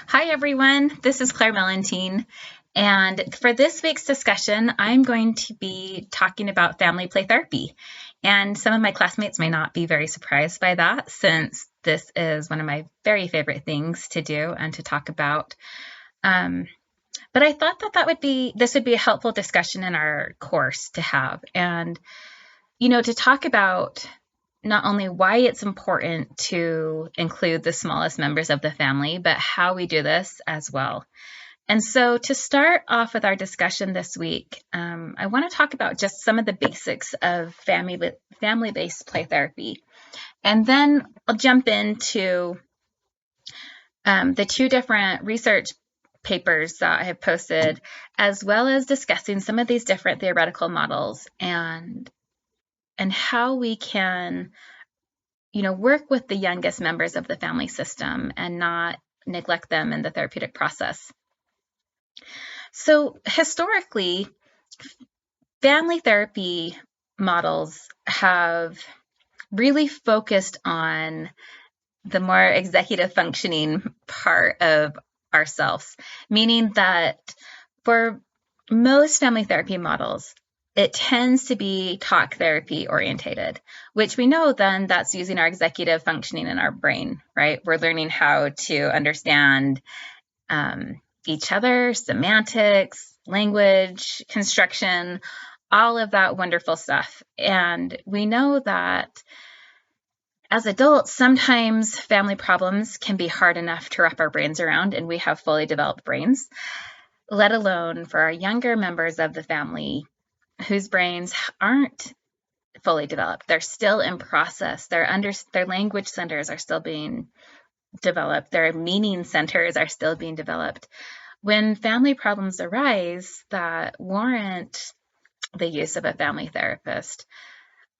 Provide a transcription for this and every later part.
Hi, everyone. This is Claire Mellentine. And for this week's discussion, I'm going to be talking about family play therapy. And some of my classmates may not be very surprised by that, since this is one of my very favorite things to do and to talk about. But I thought that this would be a helpful discussion in our course to have. And, to talk about not only why it's important to include the smallest members of the family, but how we do this as well. And so to start off with our discussion this week, I want to talk about just some of the basics of family-based play therapy. And then I'll jump into the two different research papers that I have posted, as well as discussing some of these different theoretical models and how we can, work with the youngest members of the family system and not neglect them in the therapeutic process. So historically, family therapy models have really focused on the more executive functioning part of ourselves, meaning that for most family therapy models, it tends to be talk therapy orientated, which we know then that's using our executive functioning in our brain, right? We're learning how to understand each other, semantics, language, construction, all of that wonderful stuff. And we know that as adults, sometimes family problems can be hard enough to wrap our brains around, and we have fully developed brains, let alone for our younger members of the family whose brains aren't fully developed. They're still in process. Their language centers are still being developed. Their meaning centers are still being developed. When family problems arise that warrant the use of a family therapist,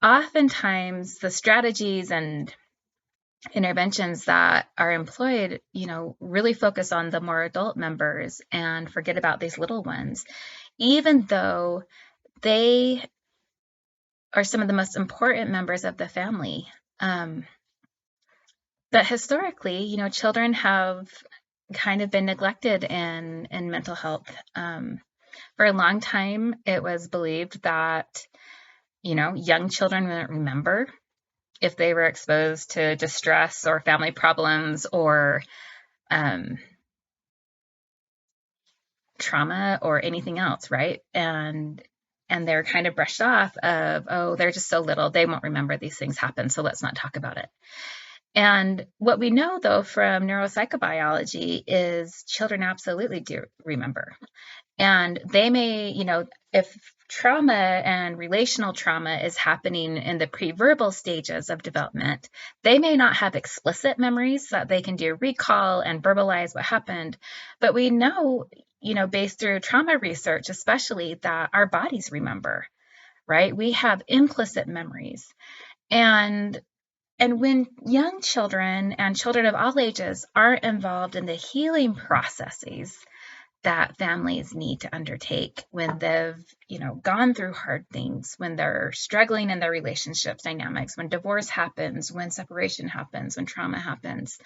oftentimes the strategies and interventions that are employed, really focus on the more adult members and forget about these little ones, even though they are some of the most important members of the family. But historically, children have kind of been neglected in mental health. For a long time, it was believed that, young children wouldn't remember if they were exposed to distress or family problems or trauma or anything else, right? And they're kind of brushed off of, oh, they're just so little, they won't remember these things happen, so let's not talk about it. And what we know, though, from neuropsychobiology is children absolutely do remember. And they may, if trauma and relational trauma is happening in the pre-verbal stages of development, they may not have explicit memories that they can do recall and verbalize what happened. But we know, based through trauma research, especially, that our bodies remember, right? We have implicit memories. And when young children and children of all ages aren't involved in the healing processes that families need to undertake when they've, gone through hard things, when they're struggling in their relationships dynamics, when divorce happens, when separation happens, when trauma happens,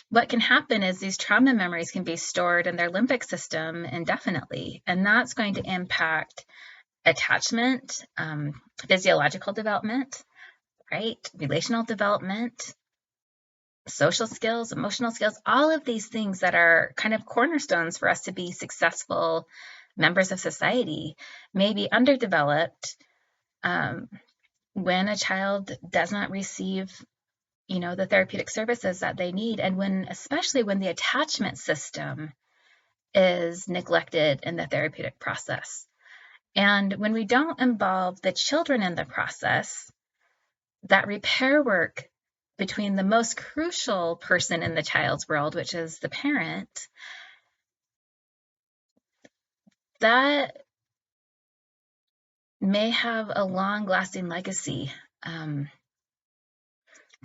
what can happen is these trauma memories can be stored in their limbic system indefinitely, and that's going to impact attachment, physiological development, right? Relational development, social skills, emotional skills, all of these things that are kind of cornerstones for us to be successful members of society may be underdeveloped when a child does not receive, the therapeutic services that they need, and especially when the attachment system is neglected in the therapeutic process. And when we don't involve the children in the process, that repair work between the most crucial person in the child's world, which is the parent, that may have a long-lasting legacy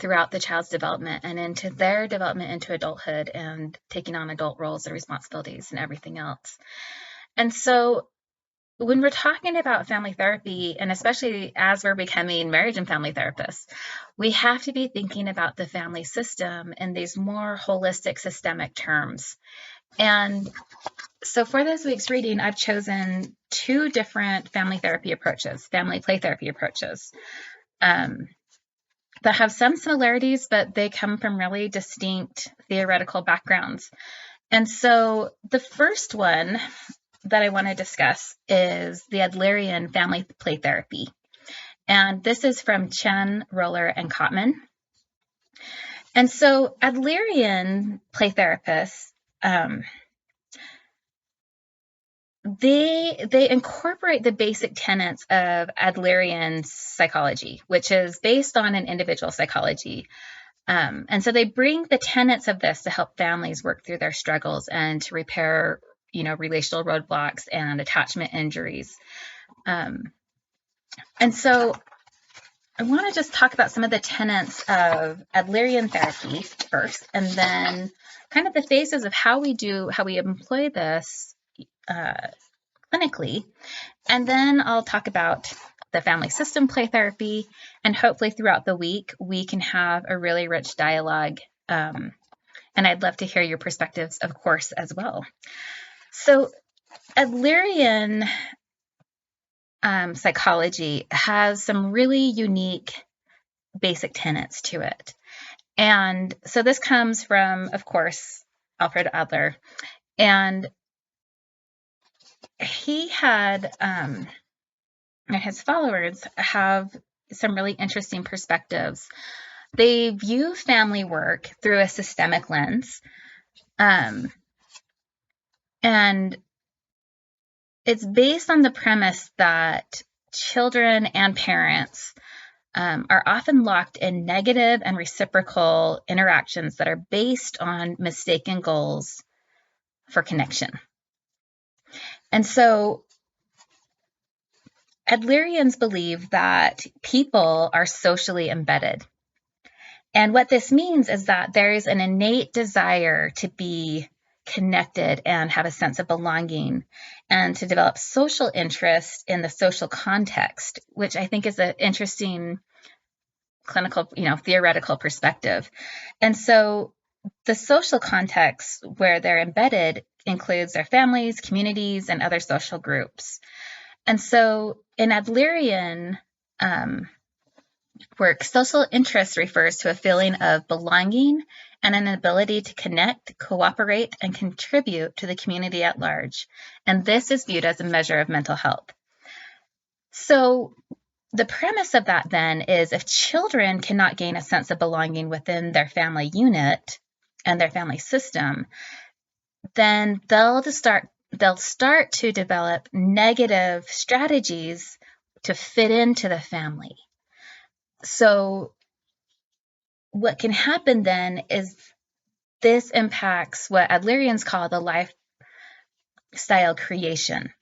throughout the child's development and into their development into adulthood and taking on adult roles and responsibilities and everything else. And so when we're talking about family therapy, and especially as we're becoming marriage and family therapists, we have to be thinking about the family system in these more holistic, systemic terms. And so for this week's reading, I've chosen two different family therapy approaches, family play therapy approaches, that have some similarities, but they come from really distinct theoretical backgrounds. And so the first one that I want to discuss is the Adlerian family play therapy. And this is from Chen, Roller, and Kottman. And so Adlerian play therapists, they incorporate the basic tenets of Adlerian psychology, which is based on an individual psychology. And so they bring the tenets of this to help families work through their struggles and to repair, relational roadblocks and attachment injuries. And so I want to just talk about some of the tenets of Adlerian therapy first, and then kind of the phases of how we employ this clinically. And then I'll talk about the family system play therapy, and hopefully throughout the week, we can have a really rich dialogue. And I'd love to hear your perspectives, of course, as well. So Adlerian psychology has some really unique basic tenets to it. And so this comes from, of course, Alfred Adler. And he had, and his followers have some really interesting perspectives. They view family work through a systemic lens. And it's based on the premise that children and parents are often locked in negative and reciprocal interactions that are based on mistaken goals for connection. And so Adlerians believe that people are socially embedded. And what this means is that there is an innate desire to be connected and have a sense of belonging and to develop social interest in the social context, which I think is an interesting clinical, theoretical perspective. And so the social context where they're embedded includes their families, communities, and other social groups. And so in Adlerian work, social interest refers to a feeling of belonging and an ability to connect, cooperate, and contribute to the community at large. And this is viewed as a measure of mental health. So the premise of that then is if children cannot gain a sense of belonging within their family unit and their family system, then they'll start to develop negative strategies to fit into the family. So what can happen then is this impacts what Adlerians call the lifestyle creation.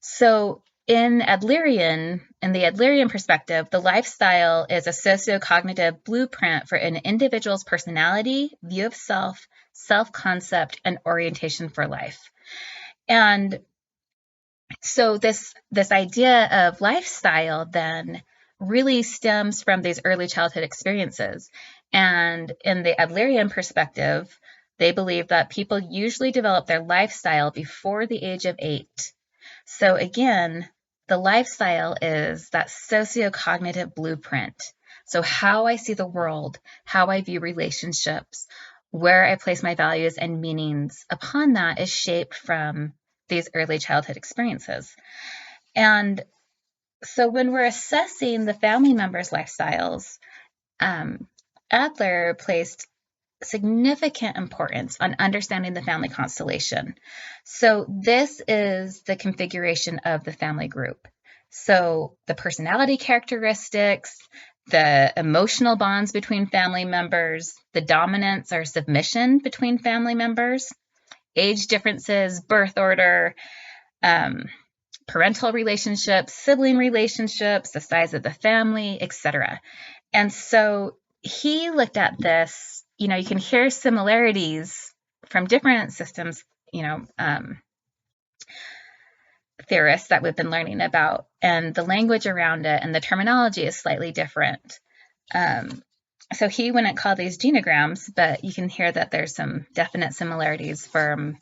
So in the Adlerian perspective, the lifestyle is a socio-cognitive blueprint for an individual's personality, view of self, self-concept, and orientation for life. And so this idea of lifestyle then really stems from these early childhood experiences. And in the Adlerian perspective, they believe that people usually develop their lifestyle before the age of 8. So again, the lifestyle is that socio-cognitive blueprint. So how I see the world, how I view relationships, where I place my values and meanings upon that is shaped from these early childhood experiences. And so when we're assessing the family members' lifestyles, Adler placed significant importance on understanding the family constellation. So this is the configuration of the family group. So the personality characteristics, the emotional bonds between family members, the dominance or submission between family members, age differences, birth order, parental relationships, sibling relationships, the size of the family, etc. And so he looked at this, you can hear similarities from different systems, theorists that we've been learning about, and the language around it and the terminology is slightly different. So he wouldn't call these genograms, but you can hear that there's some definite similarities from,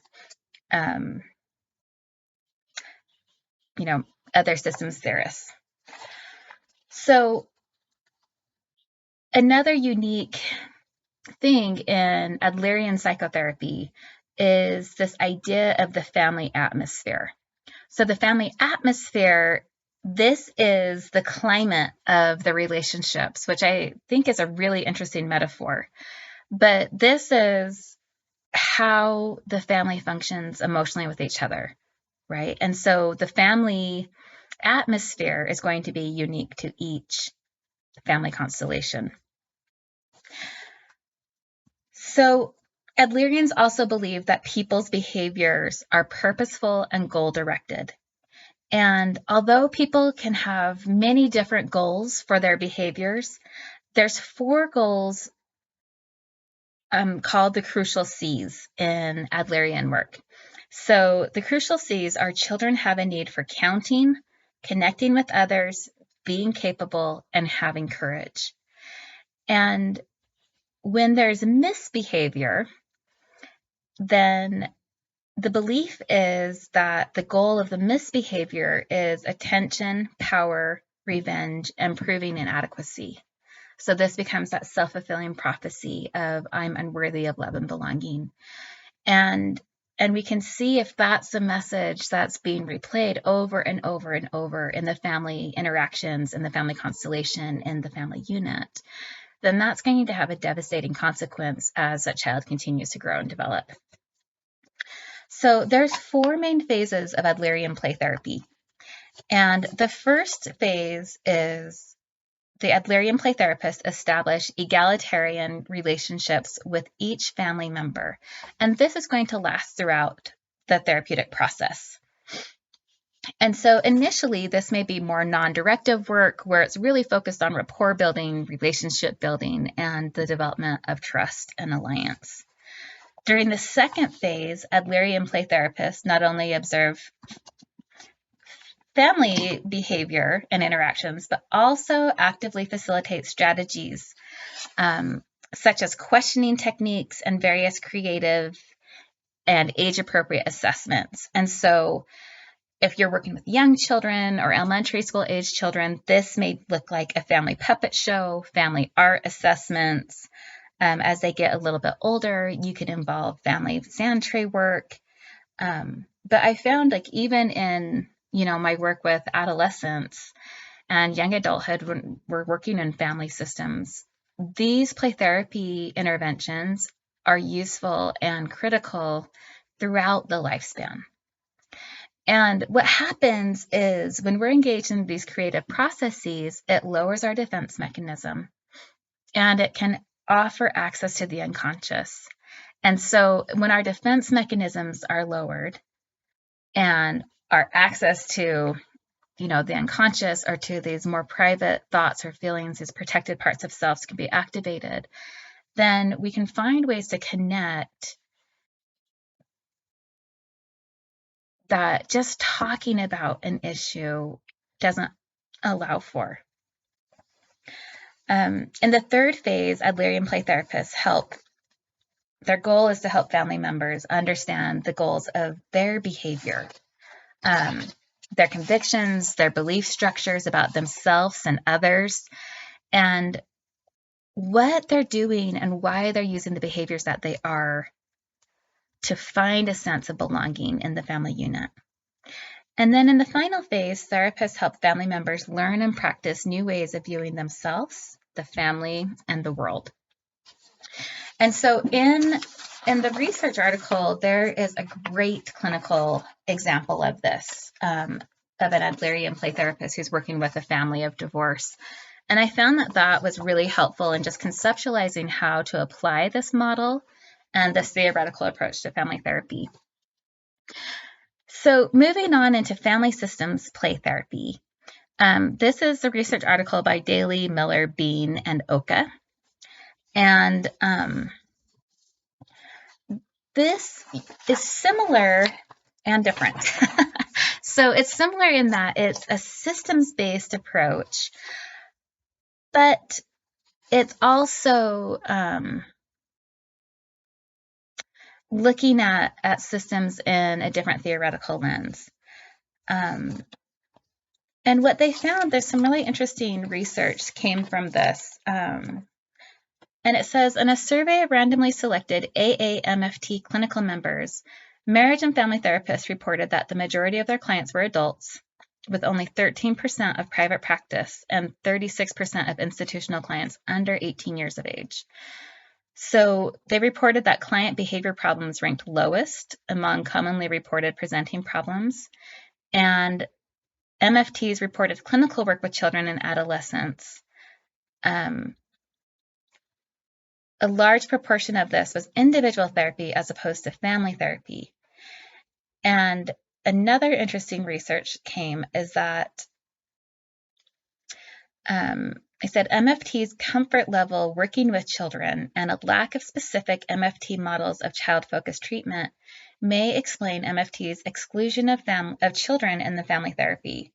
other systems theorists. So another unique thing in Adlerian psychotherapy is this idea of the family atmosphere. So the family atmosphere, this is the climate of the relationships, which I think is a really interesting metaphor. But this is how the family functions emotionally with each other, right? And so the family atmosphere is going to be unique to each family constellation. So Adlerians also believe that people's behaviors are purposeful and goal-directed. And although people can have many different goals for their behaviors, there's 4 goals called the crucial C's in Adlerian work. So the crucial C's are children have a need for counting, connecting with others, being capable, and having courage. And when there's misbehavior, then the belief is that the goal of the misbehavior is attention, power, revenge, and proving inadequacy. So this becomes that self-fulfilling prophecy of I'm unworthy of love and belonging. And we can see if that's the message that's being replayed over and over and over in the family interactions, in the family constellation, in the family unit, then that's going to have a devastating consequence as that child continues to grow and develop. So there's 4 main phases of Adlerian play therapy. And the first phase is the Adlerian play therapist establish egalitarian relationships with each family member. And this is going to last throughout the therapeutic process. And so initially, this may be more non-directive work where it's really focused on rapport building, relationship building, and the development of trust and alliance. During the second phase, Adlerian play therapists not only observe family behavior and interactions, but also actively facilitate strategies such as questioning techniques and various creative and age-appropriate assessments. And so if you're working with young children or elementary school age children, this may look like a family puppet show, family art assessments. As they get a little bit older, you could involve family sand tray work. But I found like even in, my work with adolescents and young adulthood, when we're working in family systems, these play therapy interventions are useful and critical throughout the lifespan. And what happens is when we're engaged in these creative processes, it lowers our defense mechanism and it can offer access to the unconscious. And so when our defense mechanisms are lowered and our access to, the unconscious or to these more private thoughts or feelings, these protected parts of selves can be activated, then we can find ways to connect that just talking about an issue doesn't allow for. In the third phase, Adlerian play therapists their goal is to help family members understand the goals of their behavior, their convictions, their belief structures about themselves and others, and what they're doing and why they're using the behaviors that they are to find a sense of belonging in the family unit. And then in the final phase, therapists help family members learn and practice new ways of viewing themselves, the family, and the world. And so in the research article, there is a great clinical example of this, of an Adlerian play therapist who's working with a family of divorce. And I found that was really helpful in just conceptualizing how to apply this model and this theoretical approach to family therapy. So moving on into family systems play therapy. This is a research article by Daly, Miller, Bean, and Oka. And this is similar and different. So it's similar in that it's a systems-based approach, but it's also looking at systems in a different theoretical lens. And what they found, there's some really interesting research came from this. And it says, in a survey of randomly selected AA-MFT clinical members, marriage and family therapists reported that the majority of their clients were adults, with only 13% of private practice and 36% of institutional clients under 18 years of age. So they reported that client behavior problems ranked lowest among commonly reported presenting problems, and MFTs reported clinical work with children and adolescents. A large proportion of this was individual therapy as opposed to family therapy. And another interesting research came is that I said MFT's comfort level working with children and a lack of specific MFT models of child-focused treatment may explain MFT's exclusion of children in the family therapy.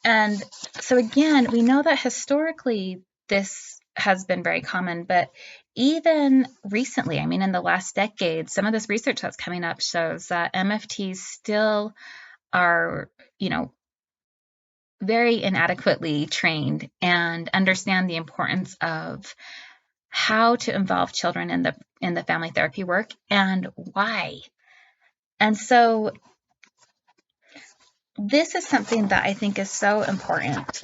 And so again, we know that historically this has been very common, but even recently, I mean, in the last decade, some of this research that's coming up shows that MFTs still are, very inadequately trained and understand the importance of how to involve children in the family therapy work and why. And so this is something that I think is so important.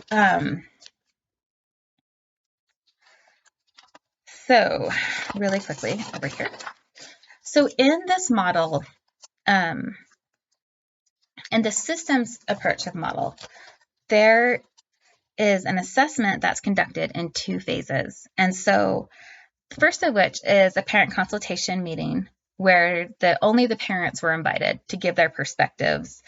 So really quickly over here. So in this model, in the systems approach of model, there is an assessment that's conducted in 2 phases. And so the first of which is a parent consultation meeting where only the parents were invited to give their perspectives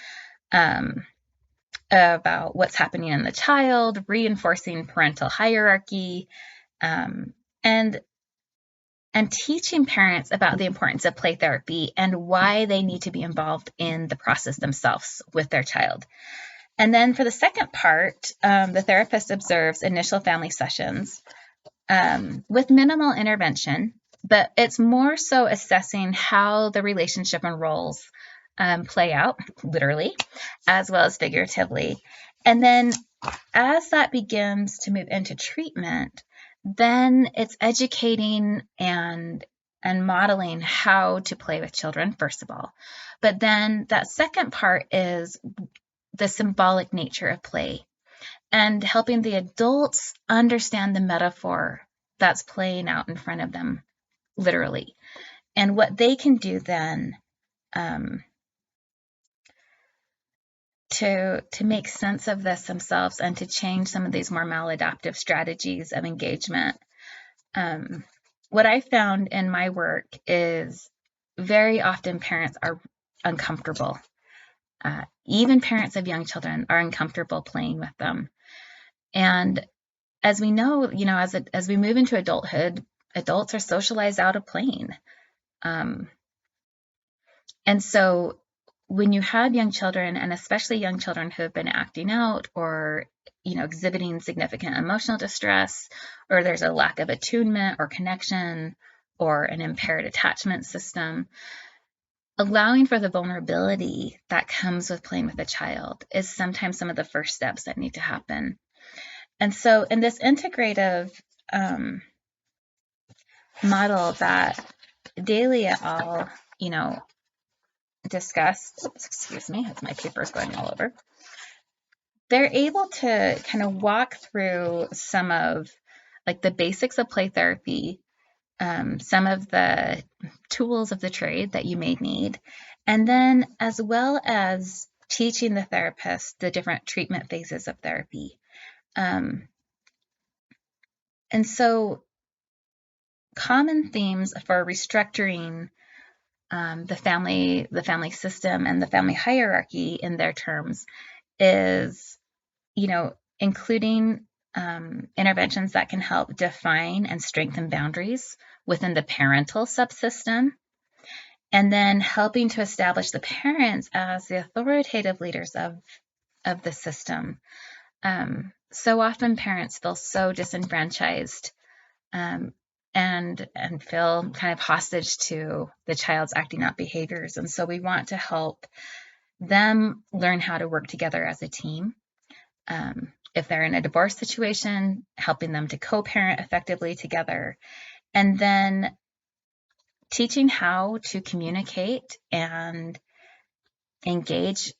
about what's happening in the child, reinforcing parental hierarchy, and teaching parents about the importance of play therapy and why they need to be involved in the process themselves with their child. And then for the second part, the therapist observes initial family sessions with minimal intervention, but it's more so assessing how the relationship and roles play out, literally, as well as figuratively. And then as that begins to move into treatment, then it's educating and modeling how to play with children, first of all. But then that second part is the symbolic nature of play and helping the adults understand the metaphor that's playing out in front of them, literally, and what they can do then to make sense of this themselves and to change some of these more maladaptive strategies of engagement. What I found in my work is very often parents are uncomfortable. Even parents of young children are uncomfortable playing with them. And as we know, as we move into adulthood, adults are socialized out of playing. And so when you have young children, and especially young children who have been acting out or, exhibiting significant emotional distress, or there's a lack of attunement or connection or an impaired attachment system, allowing for the vulnerability that comes with playing with a child is sometimes some of the first steps that need to happen. And so in this integrative model that Daly et al., discussed, excuse me, as my paper's going all over, they're able to kind of walk through some of the basics of play therapy, some of the tools of the trade that you may need, and then as well as teaching the therapist the different treatment phases of therapy. And so common themes for restructuring the family system and the family hierarchy in their terms is, including interventions that can help define and strengthen boundaries within the parental subsystem, and then helping to establish the parents as the authoritative leaders of the system. So often parents feel so disenfranchised, and feel kind of hostage to the child's acting out behaviors. And so we want to help them learn how to work together as a team. If they're in a divorce situation, helping them to co-parent effectively together, and then teaching how to communicate and engage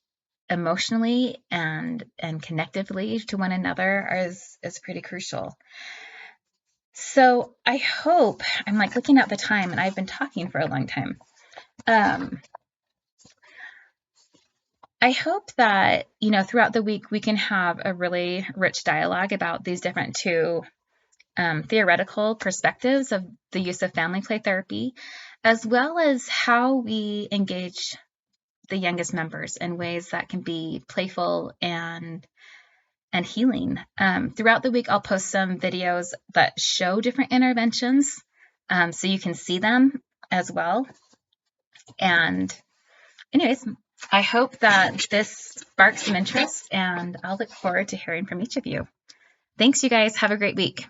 emotionally and connectively to one another is pretty crucial. So I hope, I'm like looking at the time and I've been talking for a long time. I hope that, throughout the week we can have a really rich dialogue about these different two theoretical perspectives of the use of family play therapy, as well as how we engage the youngest members in ways that can be playful and healing. Throughout the week, I'll post some videos that show different interventions, so you can see them as well. And anyways, I hope that this sparks some interest, and I'll look forward to hearing from each of you. Thanks, you guys. Have a great week.